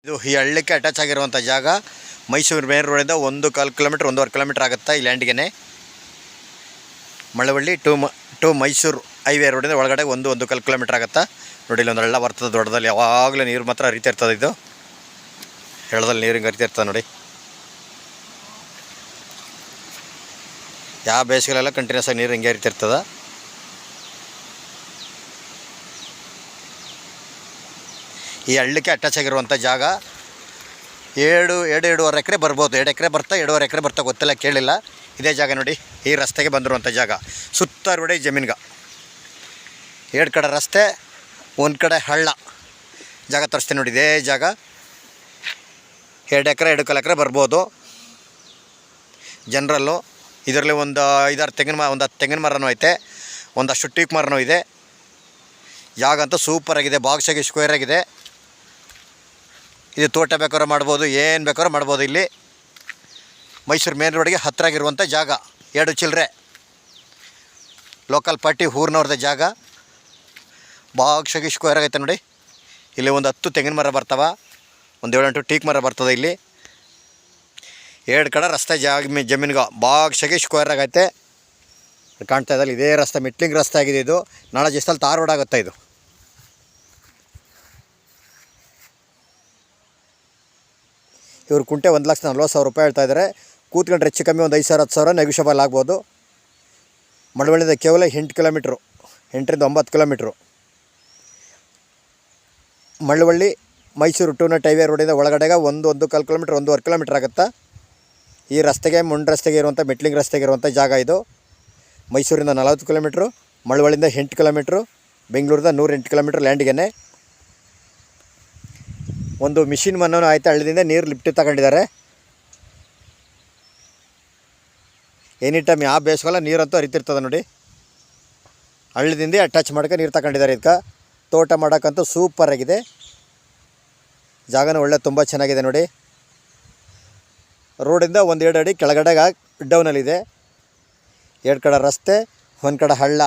ಇದು ಈ ಹಳ್ಳಕ್ಕೆ ಅಟ್ಯಾಚ್ ಆಗಿರುವಂಥ ಜಾಗ ಮೈಸೂರು ಮೇನ್ ರೋಡಿಂದ 1.25 ಕಿಲೋಮೀಟ್ರ್ 1.5 ಕಿಲೋಮೀಟ್ರ್ ಆಗುತ್ತಾ ಈ ಲ್ಯಾಂಡ್ಗೆ. ಮಳವಳ್ಳಿ ಟು ಮೈಸೂರು ಹೈವೇ ರೋಡಿಂದ ಒಳಗಡೆ 1.25 ಕಿಲೋಮೀಟ್ರ್ ಆಗುತ್ತಾ. ನೋಡಿ ಇಲ್ಲೊಂದು ಹಳ್ಳ ಬರ್ತದೆ ದೊಡ್ಡದಲ್ಲಿ, ಯಾವಾಗಲೂ ನೀರು ಮಾತ್ರ ಹರಿತಾ ಇರ್ತದೆ. ಇದು ಹಳ್ಳದಲ್ಲಿ ನೀರು ಹಿಂಗೆ ಹರಿತಾ ಇರ್ತದೆ ನೋಡಿ. ಯಾವ ಬೇಸಿಗೆಲೆಲ್ಲ ಕಂಟಿನ್ಯೂಸ್ ಆಗಿ ನೀರು ಹಿಂಗೆ ಹರಿತಿರ್ತದೆ. ಈ ಹಳ್ಳಕ್ಕೆ ಅಟ್ಯಾಚ್ ಆಗಿರುವಂಥ ಜಾಗ 2.5 ಎಕರೆ ಬರ್ಬೋದು. 2 ಎಕರೆ ಬರ್ತಾ 2.5 ಎಕರೆ ಬರ್ತಾ ಗೊತ್ತಿಲ್ಲ, ಕೇಳಿಲ್ಲ. ಇದೇ ಜಾಗ ನೋಡಿ, ಈ ರಸ್ತೆಗೆ ಬಂದಿರುವಂಥ ಜಾಗ. ಸುತ್ತ ರೋಡೆ ಜಮೀನ್ಗೆ 2 ಕಡೆ ರಸ್ತೆ, 1 ಕಡೆ ಹಳ್ಳ. ಜಾಗ ತೋರಿಸ್ತೀನಿ ನೋಡಿ, ಇದೇ ಜಾಗ 2 ಎಕರೆ 2 ಎಕರೆ ಬರ್ಬೋದು ಜನರಲ್ಲು. ಇದರಲ್ಲಿ ಒಂದು 5-6 ತೆಂಗಿನ ಮರನೂ ಐತೆ, ಒಂದಷ್ಟು ಟೀಕ್ ಮರನೂ ಇದೆ. ಜಾಗ ಅಂತೂ ಸೂಪರಾಗಿದೆ, ಬಾಕ್ಸಾಗಿ ಸ್ಕ್ವೇರ್ ಆಗಿದೆ. ಇದು ತೋಟ ಬೇಕಾದ್ರೂ ಮಾಡ್ಬೋದು, ಏನು ಬೇಕಾದ್ರೂ ಮಾಡ್ಬೋದು. ಇಲ್ಲಿ ಮೈಸೂರು ಮೇನ್ ರೋಡಿಗೆ ಹತ್ತಿರ ಆಗಿರುವಂಥ ಜಾಗ. 2 ಚಿಲ್ಲರೆ ಲೋಕಲ್ ಪಾರ್ಟಿ ಊರಿನವ್ರದ್ದು ಜಾಗ. ಬಾಕ್ಸಾಗಿ ಸ್ಕ್ವೇರ್ ಆಗೈತೆ ನೋಡಿ. ಇಲ್ಲಿ ಒಂದು 10 ತೆಂಗಿನ ಮರ ಬರ್ತಾವೆ, ಒಂದು 7-8 ಟೀಕ್ ಮರ ಬರ್ತದೆ. ಇಲ್ಲಿ 2 ಕಡೆ ರಸ್ತೆ ಜಮೀನ್ಗೆ ಬಾಕ್ಸಾಗಿ ಸ್ಕ್ವೇರ್ ಆಗೈತೆ. ಕಾಣ್ತಾ ಇದ್ದಲ್ಲ, ಇದೇ ರಸ್ತೆ ಮೆಟ್ಲಿಂಗ್ ರಸ್ತೆ ಆಗಿದೆ. ಇದು ನಾಳೆ ದಿವಸದಲ್ಲಿ ತಾರ್ ರೋಡ್ ಆಗುತ್ತೆ. ಇದು ಇವರು ಕುಂಟೆ 1,40,000 ರೂಪಾಯಿ ಹೇಳ್ತಾ ಇದ್ದಾರೆ. ಕೂತ್ಕೊಂಡ್ರೆ ಹೆಚ್ಚು ಕಮ್ಮಿ ಒಂದು 5,000-10,000 ನೆಗೋಷಿಯಬಲ್ ಆಗ್ಬೋದು. ಮಳವಳ್ಳಿಯಿಂದ ಕೇವಲ 8 ಕಿಲೋಮೀಟ್ರು, 8ರಿಂದ 9 ಕಿಲೋಮೀಟ್ರು. ಮಳವಳ್ಳಿ ಮೈಸೂರು ಟೂನಟ್ ಹೈವೇ ರೋಡಿಂದ ಒಳಗಡೆಗೆ 1.25 ಕಿಲೋಮೀಟ್ರ್ 1.5 ಕಿಲೋಮೀಟ್ರ್ ಆಗುತ್ತಾ. ಈ ರಸ್ತೆಗೆ ರಸ್ತೆಗೆ ಇರುವಂಥ ಮೆಟ್ಲಿಂಗ್ ರಸ್ತೆಗೆ ಇರುವಂಥ ಜಾಗ ಇದು. ಮೈಸೂರಿಂದ 40 ಕಿಲೋಮೀಟ್ರು, ಮಳವಳ್ಳಿಯಿಂದ 8 ಕಿಲೋಮೀಟ್ರು, ಬೆಂಗಳೂರಿಂದ 108 ಕಿಲೋಮೀಟ್ರ್ ಲ್ಯಾಂಡ್ಗೆ. ಒಂದು ಮಿಷಿನ್ ಮಣ್ಣು ಆಯ್ತು, ಹಳ್ಳದಿಂದ ನೀರು ಲಿಫ್ಟ್ ತಗೊಂಡಿದ್ದಾರೆ. ಎನಿ ಟೈಮ್ ಯಾವ ಬೇಸಿಗೆಲ್ಲ ನೀರಂತೂ ಹರಿತಿರ್ತದೆ ನೋಡಿ. ಹಳ್ಳದಿಂದ ಅಟ್ಯಾಚ್ ಮಾಡ್ಕೊಂಡು ನೀರು ತಗೊಂಡಿದ್ದಾರೆ. ಇದಕ್ಕೆ ತೋಟ ಮಾಡೋಕ್ಕಂತೂ ಸೂಪರಾಗಿದೆ. ಜಾಗನೂ ಒಳ್ಳೆ ತುಂಬ ಚೆನ್ನಾಗಿದೆ ನೋಡಿ. ರೋಡಿಂದ 1-2 ಅಡಿ ಕೆಳಗಡೆ ಡೌನಲ್ಲಿದೆ. 2 ಕಡೆ ರಸ್ತೆ, 1 ಕಡೆ ಹಳ್ಳ.